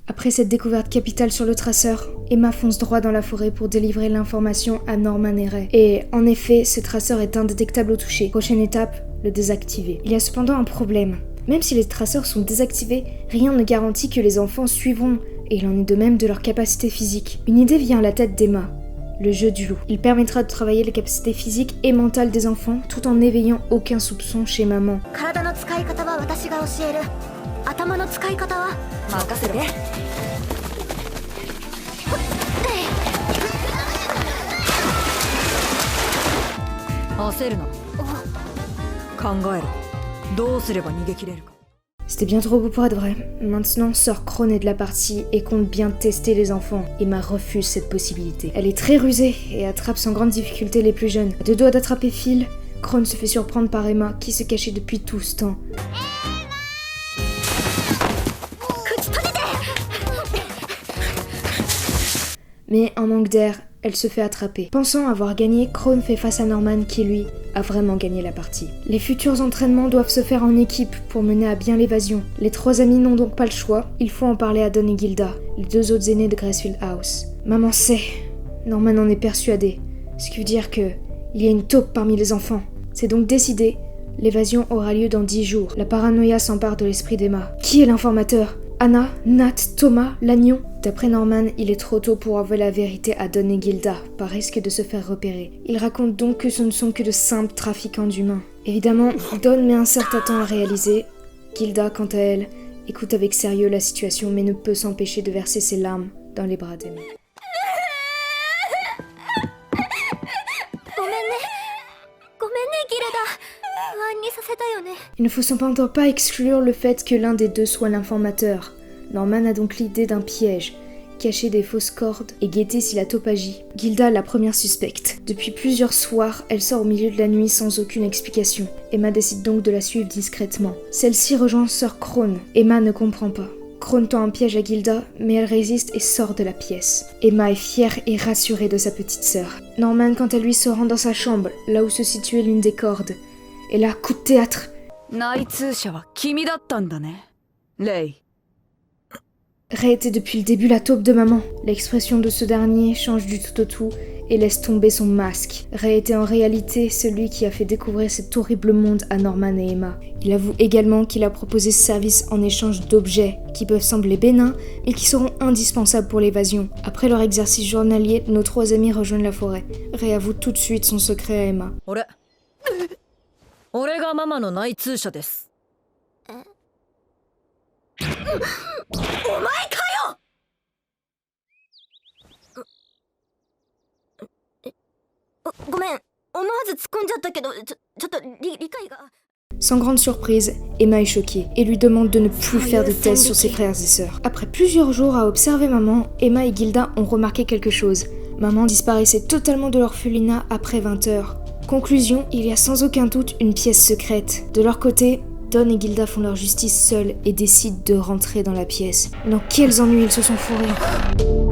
Après cette découverte capitale sur le traceur, Emma fonce droit dans la forêt pour délivrer l'information à Norman et Ray. Et en effet, ce traceur est indétectable au toucher. Prochaine étape, le désactiver. Il y a cependant un problème. Même si les traceurs sont désactivés, rien ne garantit que les enfants suivront, et il en est de même de leur capacité physique. Une idée vient à la tête d'Emma. Le jeu du loup. Il permettra de travailler les capacités physiques et mentales des enfants tout en n'éveillant aucun soupçon chez maman. C'était bien trop beau pour être vrai. Maintenant, Sœur Krone est de la partie et compte bien tester les enfants. Emma refuse cette possibilité. Elle est très rusée et attrape sans grande difficulté les plus jeunes. À deux doigts d'attraper Phil, Krone se fait surprendre par Emma qui se cachait depuis tout ce temps. Mais en manque d'air, elle se fait attraper. Pensant avoir gagné, Krone fait face à Norman qui, lui, a vraiment gagné la partie. Les futurs entraînements doivent se faire en équipe pour mener à bien l'évasion. Les trois amis n'ont donc pas le choix, il faut en parler à Don et Gilda, les deux autres aînés de Gracefield House. Maman sait, Norman en est persuadé, ce qui veut dire que il y a une taupe parmi les enfants. C'est donc décidé, l'évasion aura lieu dans 10 jours. La paranoïa s'empare de l'esprit d'Emma. Qui est l'informateur ? Anna, Nat, Thomas, l'agneau. D'après Norman, il est trop tôt pour avouer la vérité à Don et Gilda, par risque de se faire repérer. Il raconte donc que ce ne sont que de simples trafiquants d'humains. Évidemment, Don met un certain temps à réaliser. Gilda, quant à elle, écoute avec sérieux la situation mais ne peut s'empêcher de verser ses larmes dans les bras d'Emma. Il ne faut cependant pas exclure le fait que l'un des deux soit l'informateur. Norman a donc l'idée d'un piège, cacher des fausses cordes et guetter si la taupe agit. Gilda est la première suspecte. Depuis plusieurs soirs, elle sort au milieu de la nuit sans aucune explication. Emma décide donc de la suivre discrètement. Celle-ci rejoint Sœur Krone. Emma ne comprend pas. Krone tend un piège à Gilda, mais elle résiste et sort de la pièce. Emma est fière et rassurée de sa petite sœur. Norman, quant à lui, se rend dans sa chambre, là où se situait l'une des cordes. Et là, coup de théâtre. Ray était depuis le début la taupe de maman. L'expression de ce dernier change du tout au tout et laisse tomber son masque. Ray était en réalité celui qui a fait découvrir cet horrible monde à Norman et Emma. Il avoue également qu'il a proposé ce service en échange d'objets qui peuvent sembler bénins mais qui seront indispensables pour l'évasion. Après leur exercice journalier, nos trois amis rejoignent la forêt. Ray avoue tout de suite son secret à Emma. Sans grande surprise, Emma est choquée et lui demande de ne plus faire de tests sur ses frères et sœurs. Après plusieurs jours à observer maman, Emma et Gilda ont remarqué quelque chose. Maman disparaissait totalement de l'orphelinat après 20 heures. Conclusion, il y a sans aucun doute une pièce secrète. De leur côté, Don et Gilda font leur justice seuls et décident de rentrer dans la pièce. Dans quels ennuis ils se sont fourrés.